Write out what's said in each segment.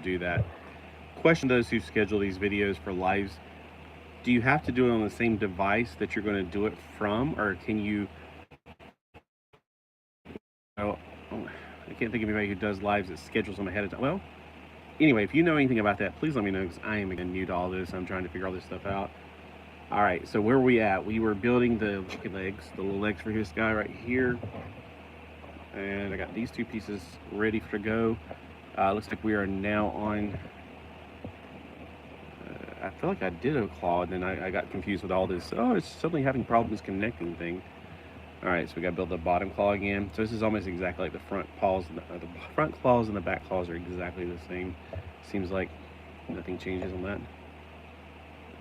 do that. Question those who schedule these videos for lives. Do you have to do it on the same device that you're going to do it from, or can you... Oh, I can't think of anybody who does lives that schedules them ahead of time. Well, anyway, if you know anything about that, please let me know, because I am again new to all this. I'm trying to figure all this stuff out. All right, so where were we at? We were building the legs, the little legs for this guy right here. And I got these two pieces ready to go. Looks like we are now on... I feel like I did a claw, and then I got confused with all this. Oh, it's suddenly having problems connecting thing. All right, so we got to build the bottom claw again. So this is almost exactly like the front paws. The front claws and the back claws are exactly the same. Seems like nothing changes on that.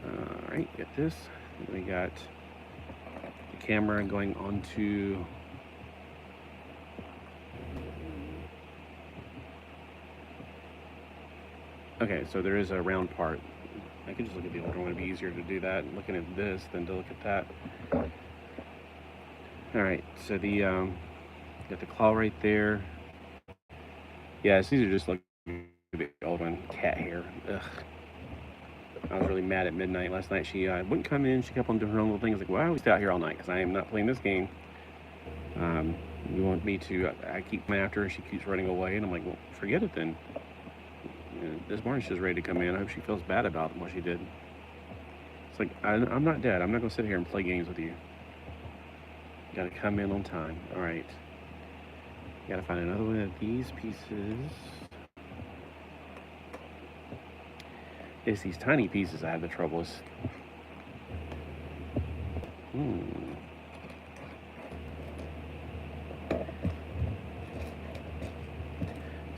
All right, get this. We got the camera going onto... Okay, so there is a round part. I could just look at the older one. It'd be easier to do that looking at this than to look at that. All right, so the got the claw right there. Yeah, it's easier just looking at the old one. Cat hair. Ugh. I was really mad at midnight last night. She wouldn't come in. She kept on doing her own little thing. I was like, why are we stay out here all night? Because I am not playing this game. You want me to? I keep coming after her. She keeps running away, and I'm like, well, forget it then. This morning she was ready to come in. I hope she feels bad about what she did. It's like, I'm not dead. I'm not going to sit here and play games with you. You got to come in on time. All right. Got to find another one of these pieces. It's these tiny pieces I have the trouble with.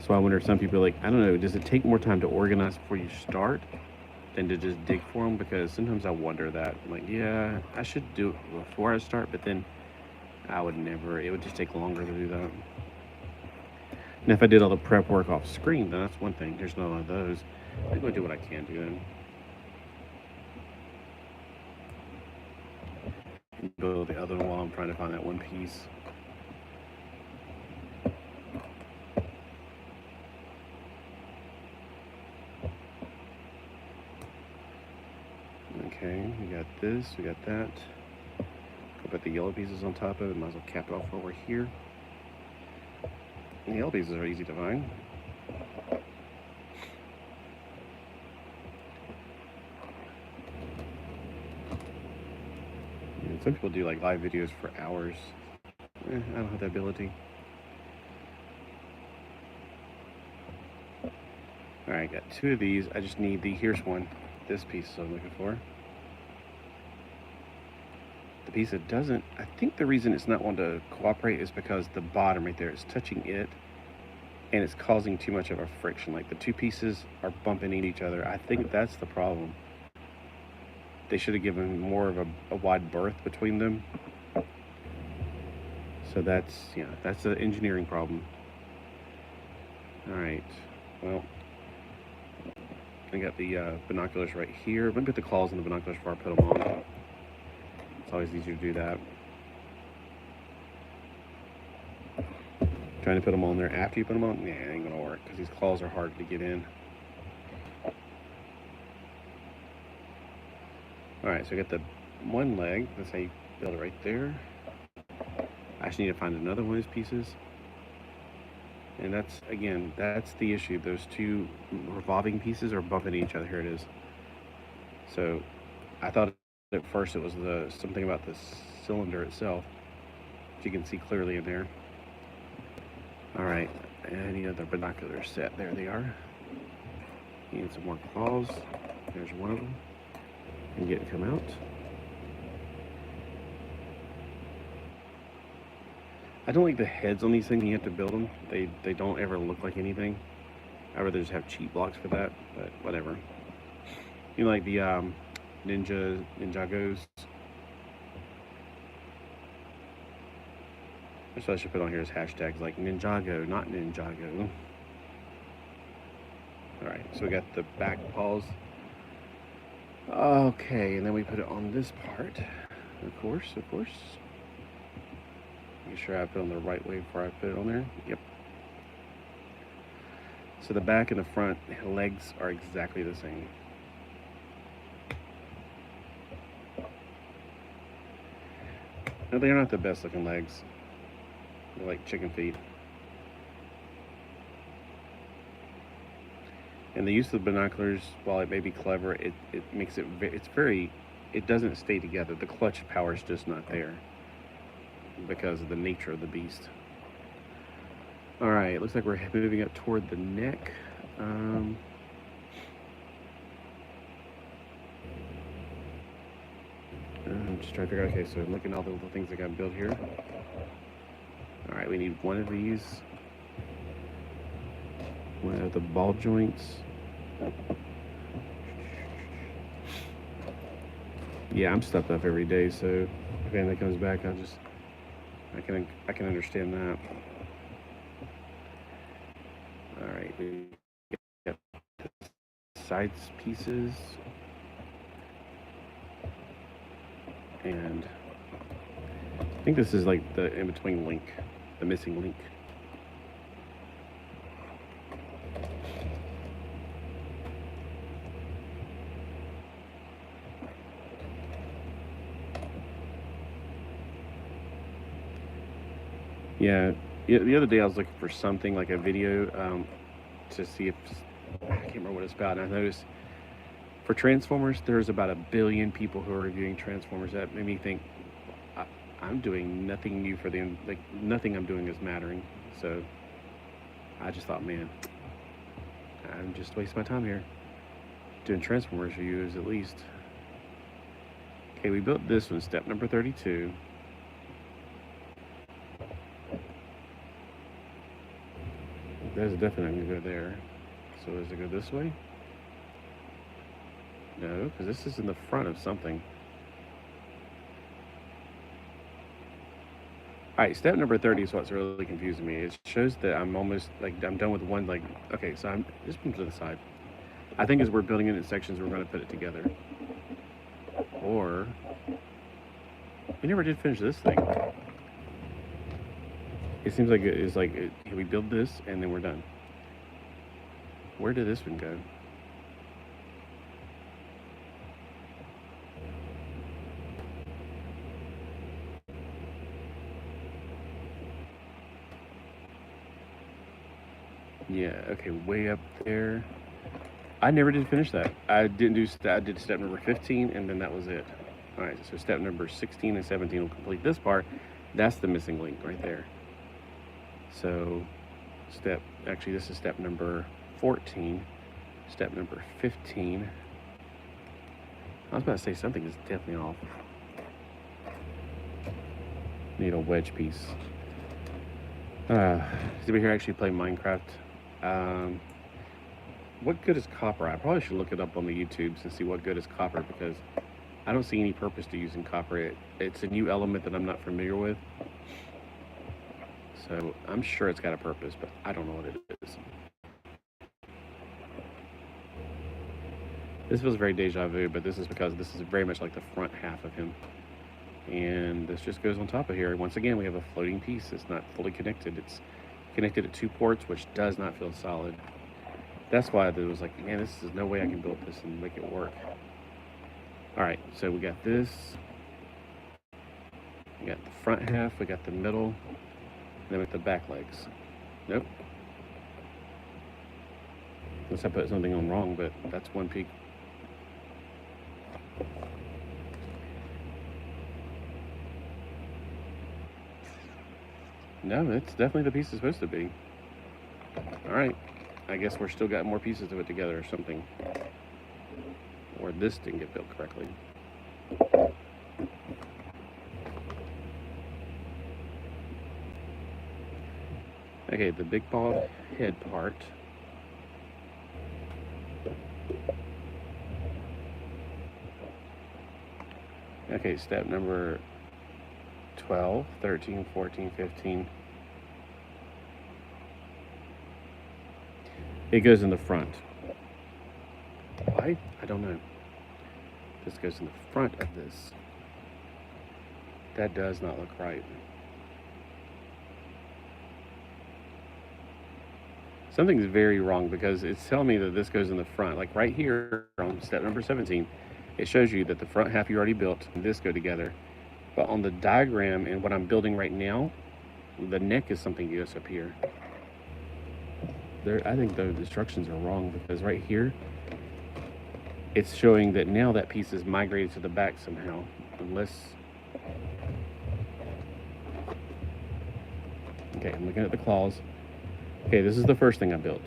So I wonder if some people are like, I don't know, does it take more time to organize before you start than to just dig for them? Because sometimes I wonder that. I'm like, yeah, I should do it before I start, but then I would never. It would just take longer to do that. And if I did all the prep work off screen, then that's one thing. There's none of those. I'm going to do what I can do then. Build the other one while I'm trying to find that one piece. Okay, we got this, we got that. Go put the yellow pieces on top of it. Might as well cap it off over here. And the yellow pieces are easy to find. And some people do like live videos for hours. I don't have that ability. Alright, got two of these. I just need here's one. This piece I'm looking for. The piece that doesn't, I think the reason it's not wanting to cooperate is because the bottom right there is touching it and it's causing too much of a friction. Like the two pieces are bumping into each other. I think that's the problem. They should have given more of a wide berth between them. So that's, yeah, that's an engineering problem. All right, well, I got the binoculars right here. I'm gonna put the claws in the binoculars before I put them on. It's always easier to do that. Trying to put them on there after you put them on, yeah, it ain't gonna work because these claws are hard to get in. All right, so I got the one leg. That's how you build it right there. I just need to find another one of these pieces. And that's, again, that's the issue. Those two revolving pieces are bumping each other. Here it is. So I thought at first it was something about the cylinder itself, which you can see clearly in there. All right, any other binocular set? There they are. Need some more claws. There's one of them. And get it come out. I don't like the heads on these things. You have to build them. They don't ever look like anything. I'd rather just have cheap blocks for that, but whatever. You know, like the Ninjagos. That's what I should put on here as hashtags, like Ninjago, not Ninjago. All right, so we got the back paws. Okay, and then we put it on this part. Of course. Make sure I put it on the right way before I put it on there. Yep. So the back and the front legs are exactly the same. No, they're not the best looking legs. They're like chicken feet. And the use of the binoculars, while it may be clever, it makes it, it doesn't stay together. The clutch power is just not there because of the nature of the beast. All right, looks like we're moving up toward the neck. I'm just trying to figure out, okay, so I'm looking at all the little things I got built here. All right, we need one of these. One of the ball joints. Yeah, I'm stuffed up every day, so if anything comes back, I can understand that. All right, we got the side pieces, and I think this is like the in-between link, the missing link. Yeah, the other day I was looking for something like a video to see if, I can't remember what it's about, and I noticed for Transformers, there's about 1 billion people who are reviewing Transformers. That made me think, I'm doing nothing new for them, like nothing I'm doing is mattering. So I just thought, man, I'm just wasting my time here doing Transformers reviews at least. Okay, we built this one, step number 32. There's definitely gonna go there. So does it go this way? No, because this is in the front of something. All right, step number 30 is what's really confusing me. It shows that I'm almost, like, I'm done with one, like, okay, so I'm just moving to the side. I think as we're building it in sections, we're gonna put it together. Or, we never did finish this thing. It seems like it's like, we build this and then we're done. Where did this one go? Yeah, okay, way up there. I never did finish that. I did step number 15 and then that was it. All right, so step number 16 and 17 will complete this part. That's the missing link right there. So actually this is step number 14, step number 15. I was about to say something is definitely off. Need a wedge piece. Anybody here actually play Minecraft? What good is copper? I probably should look it up on the YouTubes and see what good is copper, because I don't see any purpose to using copper. It's a new element that I'm not familiar with. So I'm sure it's got a purpose, but I don't know what it is. This feels very deja vu, but this is because this is very much like the front half of him. And this just goes on top of here. Once again, we have a floating piece. It's not fully connected. It's connected at 2 ports, which does not feel solid. That's why it was like, man, this is no way I can build this and make it work. All right, so we got this. We got the front half, we got the middle, and then with the back legs. Nope. Unless I put something on wrong, but that's one peak. No, it's definitely the piece it's supposed to be. All right, I guess we're still got more pieces of it together or something. Or this didn't get built correctly. Okay, the big ball head part. Okay, step number 12, 13, 14, 15. It goes in the front. Why? I don't know. This goes in the front of this. That does not look right. something's very wrong because it's telling me that this goes in the front. Like right here on step number 17, it shows you that the front half you already built and this go together. But on the diagram and what I'm building right now, the neck is something else up here. I think the instructions are wrong because right here, it's showing that now that piece is migrated to the back somehow. Unless... Okay, I'm looking at the claws. Okay, this is the first thing I built.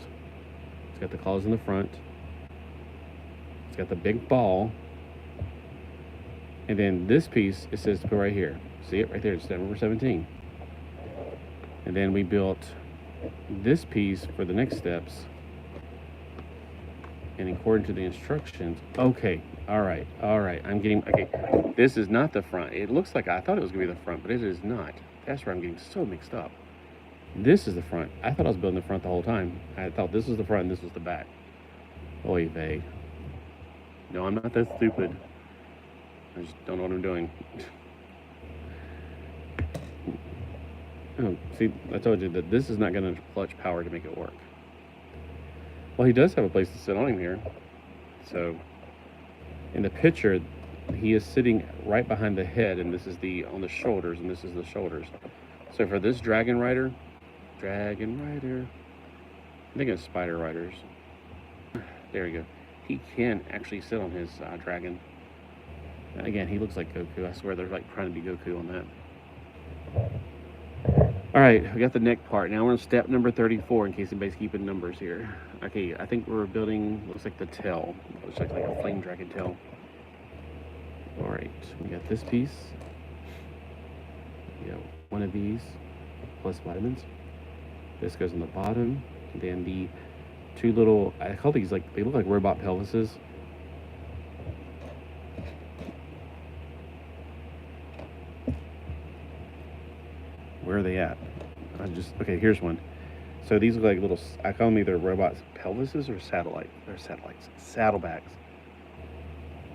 It's got the claws in the front. It's got the big ball. And then this piece, it says to go right here. See it right there, it's step number 17. And then we built this piece for the next steps. And according to the instructions, okay, all right, okay, this is not the front. It looks like, I thought it was gonna be the front, but it is not. That's where I'm getting so mixed up. This is the front. I thought I was building the front the whole time. I thought this was the front and this was the back. Oy vey. No, I'm not that stupid. I just don't know what I'm doing. Oh, see, I told you that this is not going to clutch power to make it work. Well, he does have a place to sit on him here. So, in the picture, he is sitting right behind the head, and this is on the shoulders, and this is the shoulders. So for this dragon rider, I think it's spider riders. There we go. He can actually sit on his dragon. Again, he looks like Goku. I swear they're like trying to be Goku on that. All right, we got the neck part. Now we're on step number 34 in case anybody's keeping numbers here. Okay, I think we're building, looks like the tail. Looks like a flame dragon tail. All right, we got this piece. We got one of these plus vitamins. This goes on the bottom. And then the two little, I call these like, they look like robot pelvises. Where are they at? Okay, here's one. So these look like little, I call them either robots pelvises or satellite. They're satellites, saddlebags.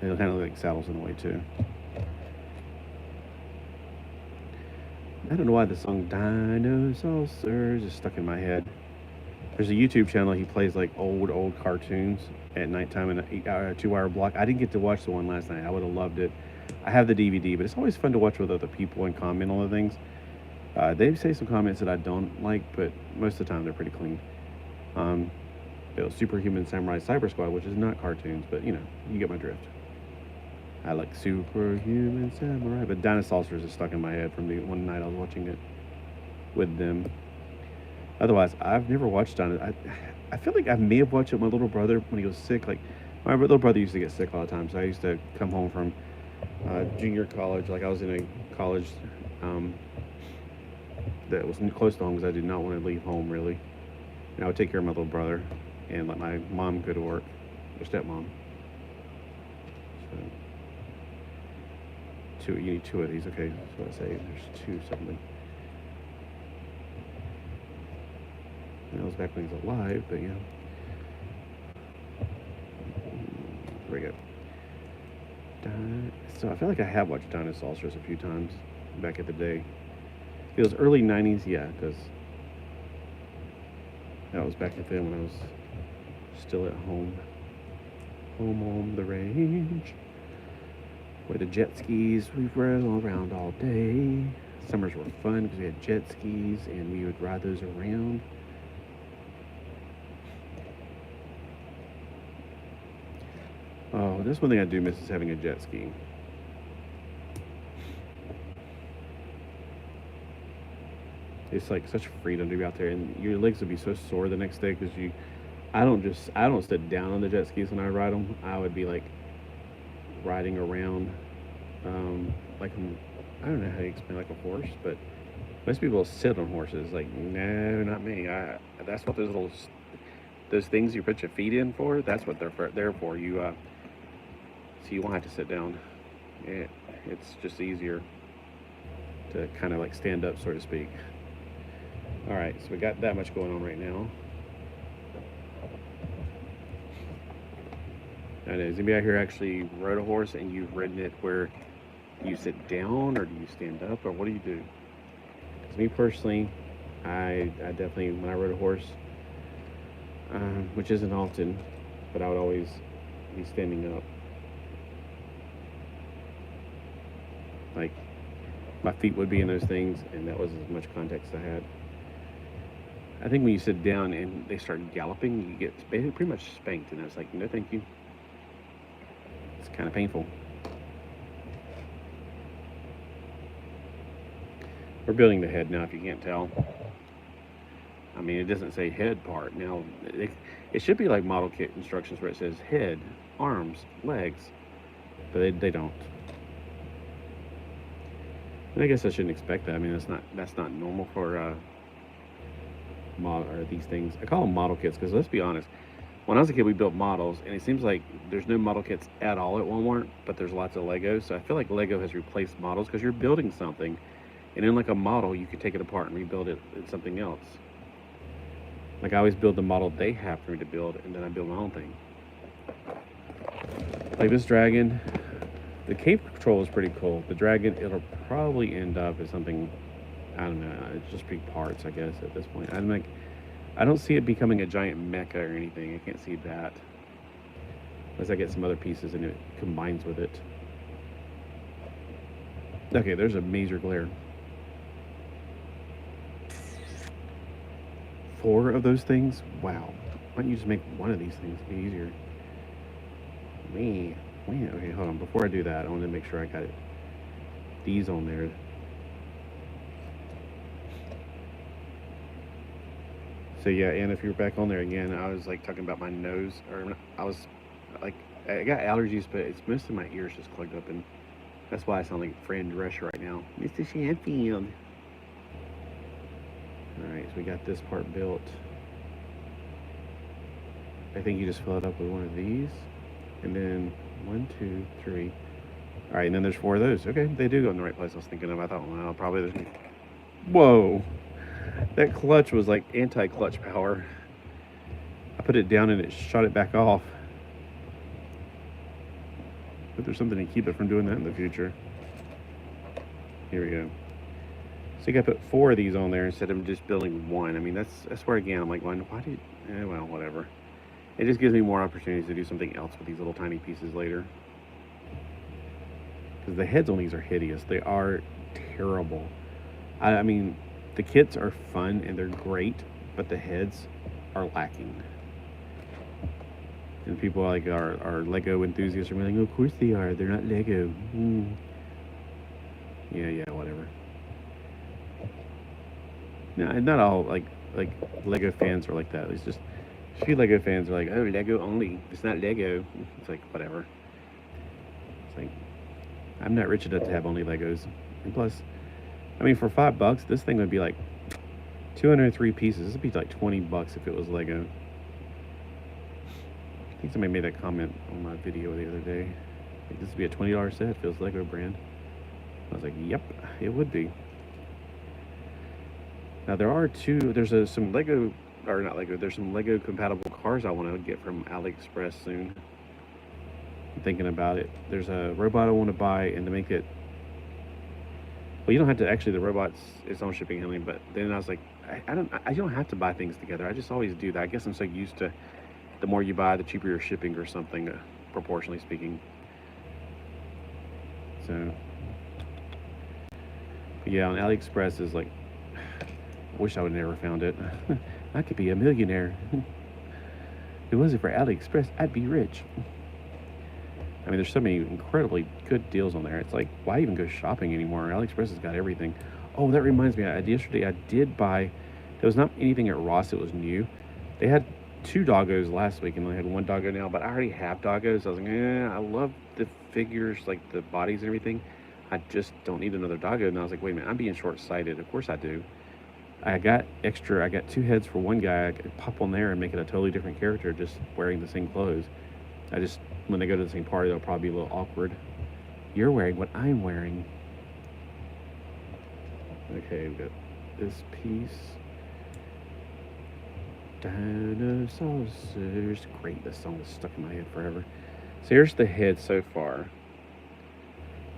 They kind of look like saddles in a way too. I don't know why the song Dinosaurs is stuck in my head. There's a YouTube channel, he plays like old cartoons at nighttime in a 2-hour block. I didn't get to watch the one last night. I would have loved it. I have the DVD, but it's always fun to watch with other people and comment on the things. They say some comments that I don't like, but most of the time they're pretty clean. Superhuman Samurai Cyber Squad, which is not cartoons, but you know, you get my drift. I like Superhuman Samurai, but Dinosaurs is stuck in my head from the one night I was watching it with them. Otherwise, I've never watched Dinosaurs. I feel like I may have watched it with my little brother when he was sick. Like, my little brother used to get sick all the time, so I used to come home from junior college. Like, I was in a college that was close to home because I did not want to leave home, really. And I would take care of my little brother and let my mom go to work, or stepmom. So, you need two of these. Okay, that's what I say. There's two something. That was back when he was alive, but yeah. There we go. So I feel like I have watched Dinosaurs a few times back in the day. It was early 90s, yeah, because that was back then when I was still at home. Home on the range. With the jet skis, we'd roll around all day. Summers were fun because we had jet skis and we would ride those around. Oh, that's one thing I do miss is having a jet ski. It's like such freedom to be out there, and your legs would be so sore the next day because I don't sit down on the jet skis when I ride them. I would be like riding around, like I don't know how you explain like a horse, but most people sit on horses. Like, no, not me. That's what those things you put your feet in for. That's what they're there for. So you won't have to sit down. It's just easier to kind of like stand up, so to speak. All right, so we got that much going on right now. And has anybody out here actually rode a horse and you've ridden it where you sit down, or do you stand up, or what do you do? Because me personally, I definitely, when I rode a horse, which isn't often, but I would always be standing up. Like, my feet would be in those things, and that was as much context I had. I think when you sit down and they start galloping, you get pretty much spanked, and I was like, no thank you. It's kind of painful. We're building the head now, if you can't tell. I mean, it doesn't say head part. Now, it should be like model kit instructions where it says head, arms, legs, but they don't. And I guess I shouldn't expect that. I mean, that's not normal for model or these things. I call them model kits because let's be honest. When I was a kid, we built models, and it seems like there's no model kits at all at Walmart, but there's lots of Legos. So I feel like Lego has replaced models because you're building something, and in like a model, you can take it apart and rebuild it in something else. Like I always build the model they have for me to build, and then I build my own thing. Like this dragon, the cave control is pretty cool. The dragon, it'll probably end up as something, I don't know, it's just big parts, I guess, at this point. I don't see it becoming a giant mecha or anything. I can't see that. Unless I get some other pieces and it combines with it. Okay, there's a major glare. 4 of those things? Wow. Why don't you just make one of these things? It'd be easier. Man. Okay, hold on. Before I do that, I want to make sure I got these on there. So yeah, and if you're back on there again, I was like talking about my nose, or I was like, I got allergies, but it's most of my ears just plugged up, and that's why I sound like Fran Drescher right now. Mr. Shanfield. Alright, so we got this part built. I think you just fill it up with one of these. And then 1, 2, 3. Alright, and then there's 4 of those. Okay, they do go in the right place I was thinking of. I thought, well, probably there's... Whoa! That clutch was like anti-clutch power. I put it down and it shot it back off. But there's something to keep it from doing that in the future. Here we go. So you got to put 4 of these on there instead of just building 1. I mean, that's where again I'm like, why did? Well, whatever. It just gives me more opportunities to do something else with these little tiny pieces later. Because the heads on these are hideous. They are terrible. I mean, the kits are fun and they're great, but the heads are lacking. And people like our Lego enthusiasts are like, oh, of course they are. They're not Lego. Yeah, whatever. No, not all like Lego fans are like that. It's just a few Lego fans are like, oh, Lego only. It's not Lego. It's like whatever. It's like I'm not rich enough to have only Legos. And plus, I mean, for $5, this thing would be like 203 pieces. This would be like $20 if it was Lego. I think somebody made that comment on my video the other day. Like, this would be a $20 set. Feels Lego brand. I was like, yep, it would be. Now there are there's some Lego, or not Lego, there's some Lego compatible cars I want to get from AliExpress soon. I'm thinking about it. There's a robot I want to buy, and to make it, well, you don't have to, actually the robot's its own shipping handling, but then I was like, I don't have to buy things together. I just always do that. I guess I'm so used to the more you buy, the cheaper your shipping or something, proportionally speaking. So, but yeah, on AliExpress is like, I wish I would have never found it. I could be a millionaire. If it wasn't for AliExpress, I'd be rich. I mean, there's so many incredibly good deals on there. It's like, why even go shopping anymore? AliExpress has got everything. Oh, that reminds me. Yesterday I did buy, there was not anything at Ross that was new. They had 2 doggos last week and they had 1 doggo now, but I already have doggos. I was like, I love the figures, like the bodies and everything. I just don't need another doggo. And I was like, wait a minute, I'm being short-sighted. Of course I do. I got 2 heads for one guy. I could pop on there and make it a totally different character just wearing the same clothes. When they go to the same party, they'll probably be a little awkward. You're wearing what I'm wearing. Okay, we've got this piece. Dinosaurs. Great, this song is stuck in my head forever. So here's the head so far.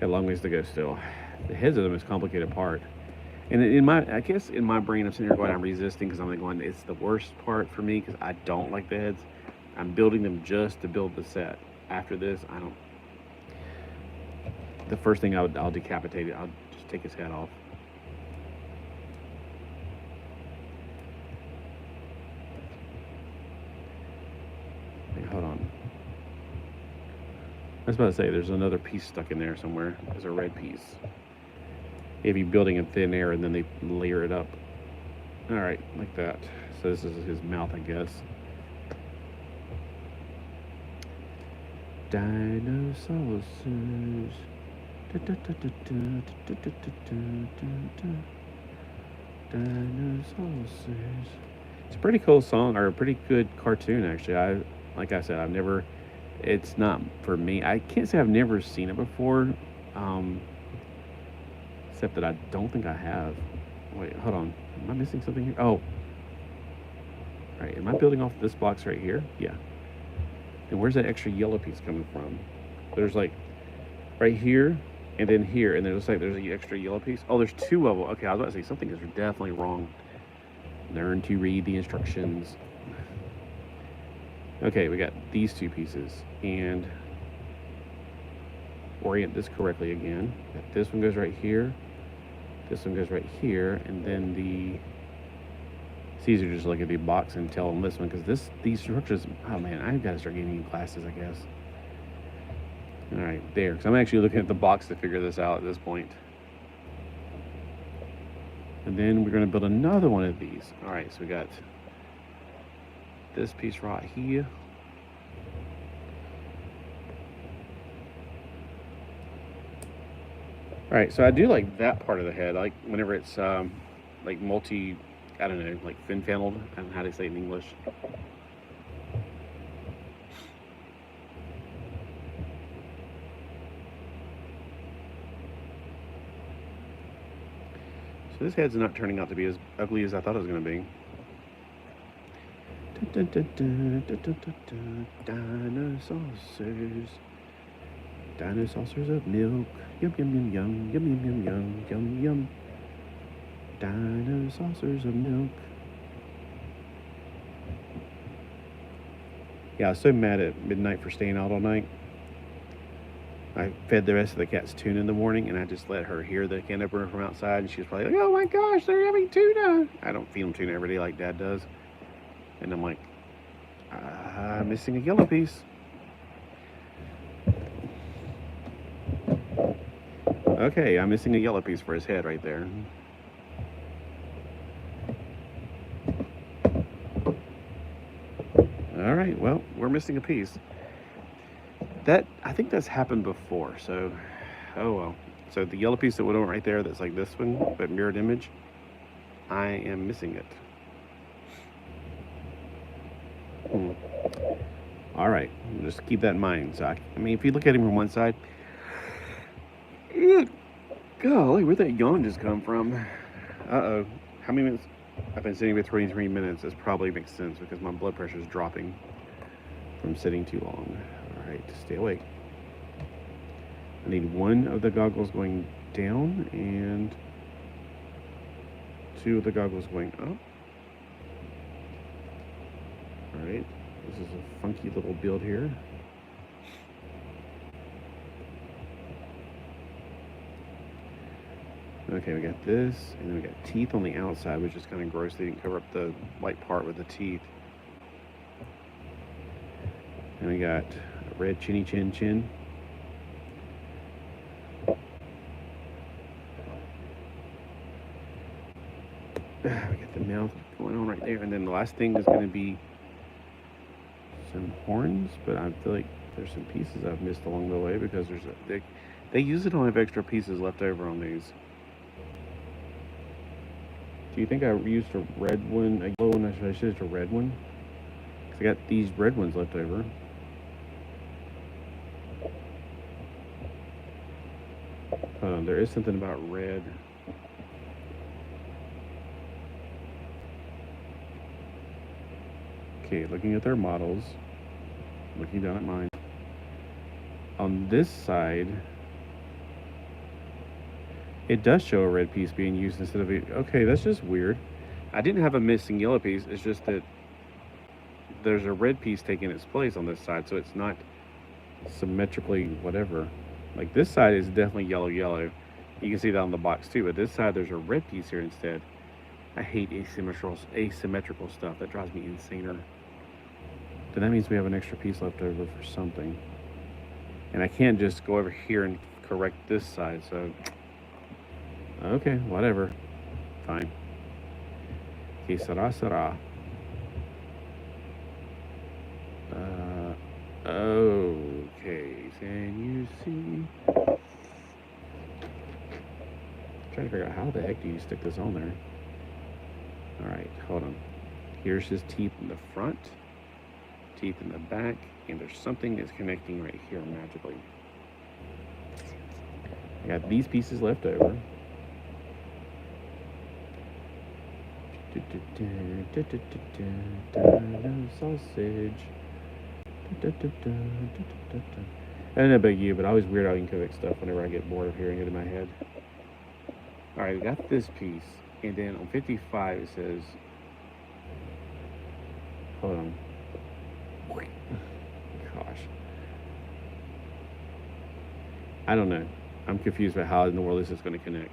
Got a long ways to go still. The heads are the most complicated part. And I guess in my brain, I'm sitting here going, I'm resisting because I'm like going, it's the worst part for me because I don't like the heads. I'm building them just to build the set. After this, I don't. The first thing I'll decapitate it. I'll just take his head off. Hey, hold on. I was about to say, there's another piece stuck in there somewhere. There's a red piece. Maybe building in thin air and then they layer it up. All right, like that. So this is his mouth, I guess. Dinosaurs. Dinosaurs. It's a pretty cool song, or a pretty good cartoon, actually. Like I said, I've never. It's not for me. I can't say I've never seen it before, except that I don't think I have. Wait, hold on. Am I missing something here? Oh, right. Am I building off this box right here? Yeah. And where's that extra yellow piece coming from? There's like right here, and then here, and then it looks like there's an extra yellow piece. Oh, there's two of them. Okay, I was about to say something is definitely wrong. Learn to read the instructions. Okay, we got these two pieces, and orient this correctly again. This one goes right here. This one goes right here, and then it's easier to just look at the box and tell them this one, because these structures, oh man, I've got to start getting new glasses, I guess. All right, there, because I'm actually looking at the box to figure this out at this point. And then we're going to build another one of these. All right, so we got this piece right here. All right, so I do like that part of the head. I like whenever it's like I don't know, like fin-funneled. I don't know how to say it in English. So this head's not turning out to be as ugly as I thought it was going to be. Dinosaurs. Dinosaurs of milk. Yum, yum, yum, yum, yum, yum, yum, yum, yum. Dinosaurs of milk. Yeah, I was so mad at Midnight for staying out all night. I fed the rest of the cats tuna in the morning, and I just let her hear the can opener from outside, and she was probably like, oh my gosh, they're having tuna. I don't feed them tuna every day like Dad does. And I'm like, I'm missing a yellow piece. Okay, I'm missing a yellow piece for his head right there. All right, well, we're missing a piece. I think that's happened before, so, oh well. So the yellow piece that went on right there, that's like this one, but mirrored image, I am missing it. All right, just keep that in mind, Zach. I mean, if you look at him from one side, golly, where'd that yawn just come from? Uh-oh. How many minutes? I've been sitting for 23 minutes. This probably makes sense because my blood pressure is dropping from sitting too long. All right, stay awake. I need one of the goggles going down and two of the goggles going up. All right, this is a funky little build here. Okay, we got this, and then we got teeth on the outside, which is kind of gross. They didn't cover up the white part with the teeth. And we got a red chinny chin chin. We got the mouth going on right there, and then the last thing is going to be some horns, but I feel like there's some pieces I've missed along the way because they usually don't have extra pieces left over on these. Do you think I used a red one, a yellow one? I should have used a red one. Because I got these red ones left over. There is something about red. Okay, looking at their models, looking down at mine. On this side, It does show a red piece being used instead of a... Okay, that's just weird. I didn't have a missing yellow piece. It's just that there's a red piece taking its place on this side, so it's not symmetrically whatever. Like this side is definitely yellow. You can see that on the box too, but this side there's a red piece here instead. I hate asymmetrical stuff. That drives me insane. Then that means we have an extra piece left over for something. And I can't just go over here and correct this side, so... Okay, whatever. Fine. Que será. Okay, can you see? I'm trying to figure out how the heck do you stick this on there. Alright, hold on. Here's his teeth in the front, teeth in the back, and there's something that's connecting right here magically. I got these pieces left over. Sausage. I don't know about you, but I always weird out and correct stuff whenever I get bored of hearing it in my head. Alright, we got this piece, and then on 55 it says, hold on. Gosh. I don't know. I'm confused about how in the world this is going to connect.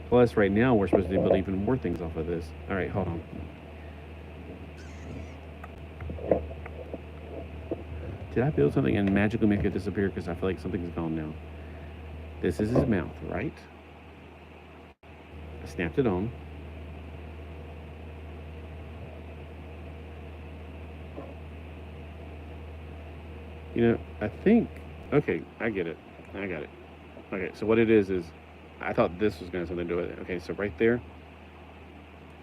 Plus, right now, we're supposed to build even more things off of this. Alright, hold on. Did I build something and magically make it disappear because I feel like something's gone now? This is his mouth, right? I snapped it on. You know, I think... Okay, I get it. I got it. Okay, so what it is I thought this was going to have something to do with it. Okay, so right there,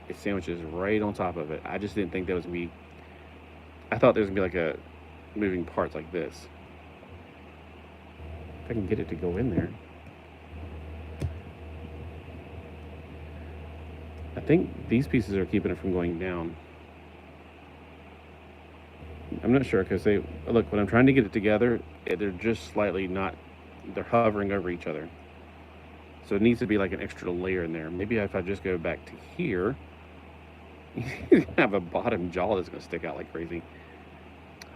it sandwiches right on top of it. I just didn't think that was going to be... I thought there was going to be like a moving parts like this. If I can get it to go in there. I think these pieces are keeping it from going down. I'm not sure because look, when I'm trying to get it together, they're just slightly not, they're hovering over each other. So it needs to be like an extra layer in there. Maybe if I just go back to here, you have a bottom jaw that's going to stick out like crazy.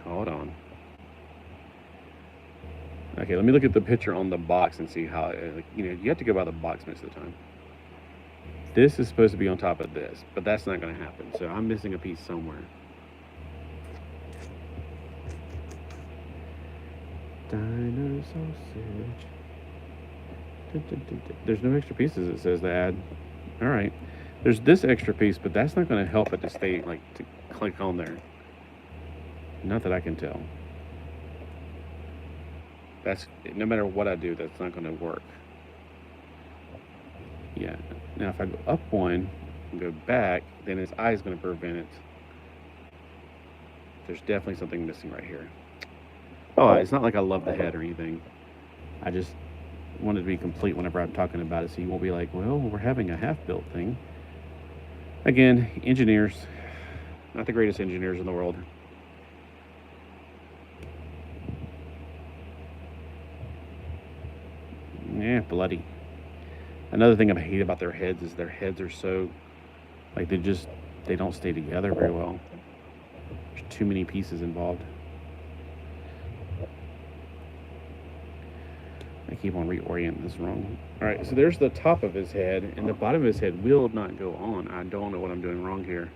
Hold on. Okay, let me look at the picture on the box and see how, you know, you have to go by the box most of the time. This is supposed to be on top of this, but that's not going to happen. So I'm missing a piece somewhere. Dino sausage. There's no extra pieces, it says to add. All right. There's this extra piece, but that's not going to help it to stay, like, to click on there. Not that I can tell. That's, no matter what I do, that's not going to work. Yeah. Now, if I go up one and go back, then his eye is going to prevent it. There's definitely something missing right here. Oh, it's not like I love the head or anything. I just wanted to be complete whenever I'm talking about it, so you won't be like, well, we're having a half-built thing. Again, engineers, not the greatest engineers in the world. Yeah, bloody. Another thing I hate about their heads is their heads are so, like, they don't stay together very well. There's too many pieces involved. I keep on reorienting this wrong. All right, so there's the top of his head, and the bottom of his head will not go on. I don't know what I'm doing wrong here.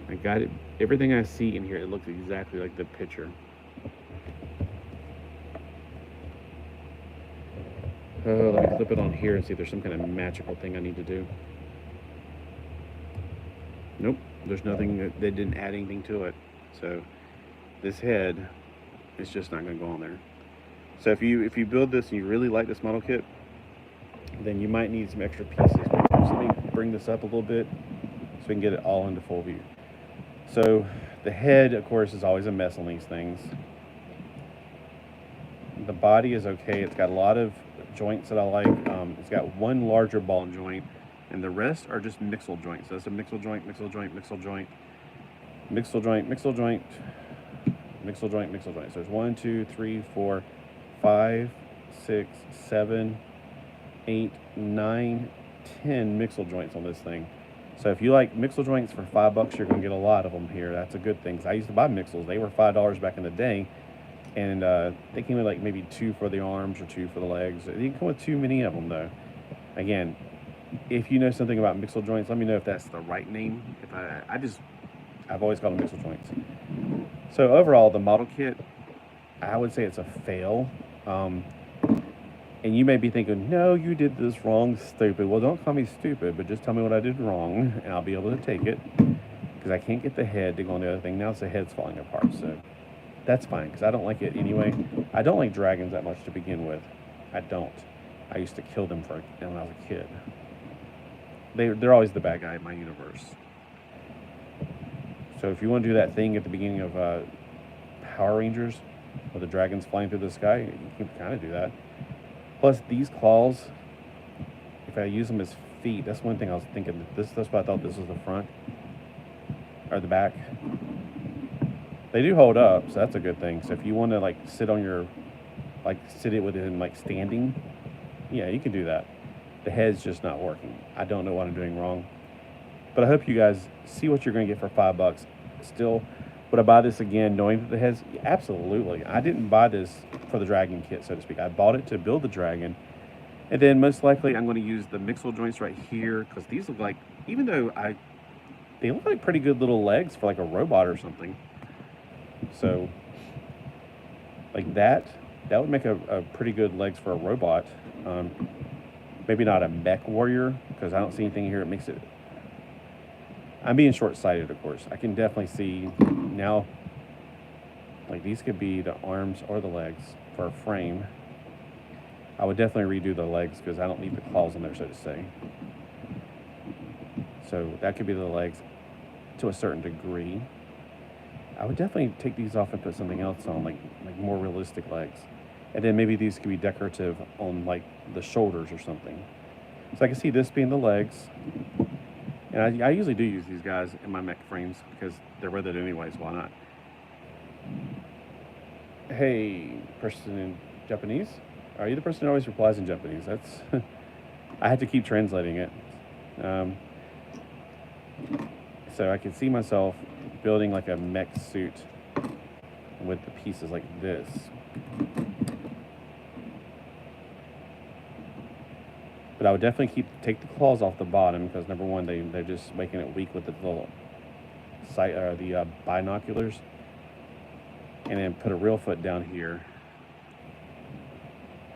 I got it. Everything I see in here, it looks exactly like the picture. Let me flip it on here and see if there's some kind of magical thing I need to do. Nope, there's nothing. They didn't add anything to it. So this head is just not going to go on there. So if you build this and you really like this model kit, then you might need some extra pieces. So let me bring this up a little bit so we can get it all into full view. So the head, of course, is always a mess on these things. The body is okay. It's got a lot of joints that I like. It's got one larger ball joint, and the rest are just mixel joints. So that's a mixel joint, mixel joint, mixel joint, mixel joint, mixel joint, mixel joint, mixel joint. So there's 1, 2, 3, 4, 5, 6, 7, 8, 9, 10 mixel joints on this thing. So if you like mixel joints for $5, you're going to get a lot of them here. That's a good thing. 'Cause I used to buy mixels. They were $5 back in the day. And they came with like maybe 2 for the arms or 2 for the legs. They didn't come with too many of them though. Again, if you know something about mixel joints, let me know if that's the right name. If I've always called them mixel joints. So overall, the model kit, I would say it's a fail. And you may be thinking, no, you did this wrong, stupid. Well, don't call me stupid, but just tell me what I did wrong, and I'll be able to take it. Because I can't get the head to go on the other thing. Now the head's falling apart, so that's fine, because I don't like it anyway. I don't like dragons that much to begin with. I don't. I used to kill them when I was a kid. They're always the bad guy in my universe. So if you want to do that thing at the beginning of Power Rangers, with the dragons flying through the sky, you can kind of do that. Plus, these claws, if I use them as feet, that's one thing I was thinking. That's why I thought this was the front, or the back. They do hold up, so that's a good thing. So if you want to, like, sit on your, like, sit it within, like, standing, yeah, you can do that. The head's just not working. I don't know what I'm doing wrong. But I hope you guys see what you're going to get for $5. Still, would I buy this again knowing that the head's... Absolutely. I didn't buy this for the dragon kit, so to speak. I bought it to build the dragon. And then most likely I'm going to use the mixel joints right here, because these look like... Even though they look like pretty good little legs for like a robot or something. So, like that would make a pretty good legs for a robot. Maybe not a mech warrior, because I don't see anything here that makes it... I'm being short-sighted, of course. I can definitely see now, like these could be the arms or the legs for a frame. I would definitely redo the legs because I don't need the claws on there, so to say. So that could be the legs to a certain degree. I would definitely take these off and put something else on, like more realistic legs. And then maybe these could be decorative on like the shoulders or something. So I can see this being the legs. And I usually do use these guys in my mech frames because they're with it anyways, why not? Hey, person in Japanese? Are you the person who always replies in Japanese? That's... I had to keep translating it. So I can see myself building like a mech suit with the pieces like this. But I would definitely take the claws off the bottom because number one, they're just making it weak with the little binoculars, and then put a real foot down here.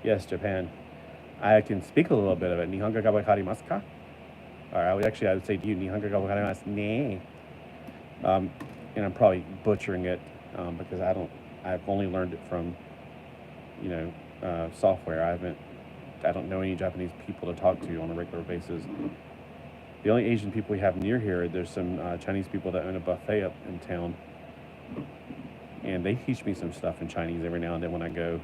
Yes, Japan. I can speak a little bit of it. Nihongo ga wakarimasu ka? Or I would say to you, Nihongo ga wakarimasu ne. And I'm probably butchering it because I've only learned it from, software. I don't know any Japanese people to talk to on a regular basis. The only Asian people we have near here, there's some Chinese people that own a buffet up in town. And they teach me some stuff in Chinese every now and then when I go.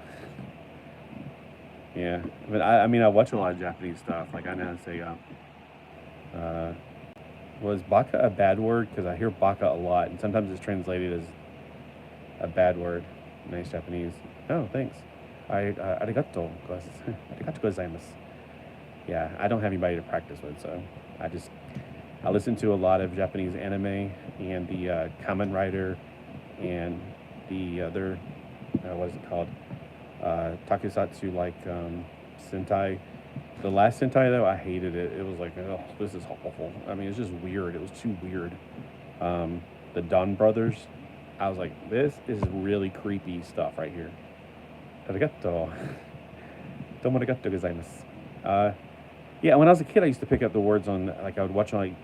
Yeah, but I watch a lot of Japanese stuff. Like I know how to say, was baka a bad word? Because I hear baka a lot, and sometimes it's translated as a bad word. Nice Japanese. Oh, thanks. Arigato gozaimasu. Yeah, I don't have anybody to practice with, so I listen to a lot of Japanese anime and the Kamen Rider and the other, what is it called? Takusatsu, like Sentai. The last Sentai, though, I hated it. It was like, oh, this is awful. I mean, it's just weird. It was too weird. The Don Brothers, I was like, this is really creepy stuff right here. Arigato. Domo arigato gozaimasu. Yeah, when I was a kid, I used to pick up the words on, like, I would watch like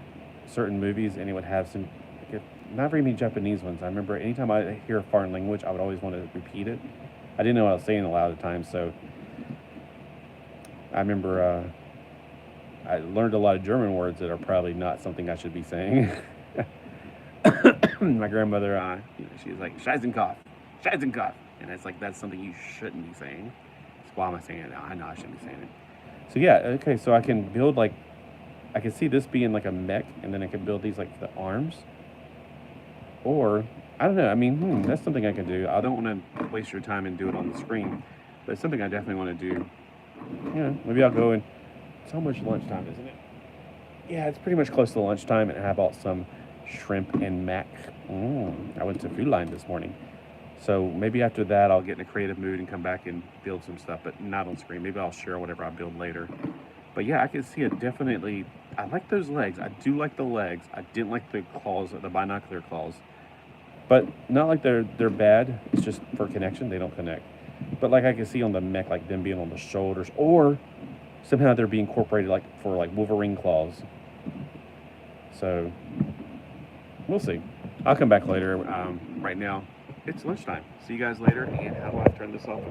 certain movies, and it would have some, not very many Japanese ones. I remember anytime I hear a foreign language, I would always want to repeat it. I didn't know what I was saying a lot of the time, so I remember I learned a lot of German words that are probably not something I should be saying. My grandmother, she was like, Scheißenkopf, Scheißenkopf. And it's like, that's something you shouldn't be saying. So why am I saying it now? I know I shouldn't be saying it. So yeah, okay, so I can build like, I can see this being like a mech, and then I can build these like the arms. Or, I don't know, I mean, that's something I can do. I don't want to waste your time and do it on the screen. But it's something I definitely want to do. Maybe I'll go and it's almost lunchtime, isn't it? Yeah, it's pretty much close to lunchtime, and I bought some shrimp and mac. I went to Food Line this morning. So maybe after that, I'll get in a creative mood and come back and build some stuff, but not on screen. Maybe I'll share whatever I build later. But yeah, I can see it definitely. I like those legs. I do like the legs. I didn't like the claws, the binocular claws. But not like they're bad. It's just for connection. They don't connect. But like I can see on the neck, like them being on the shoulders, or somehow they're being incorporated like for like Wolverine claws. So we'll see. I'll come back later. Right now, it's lunchtime. See you guys later. And how do I turn this off?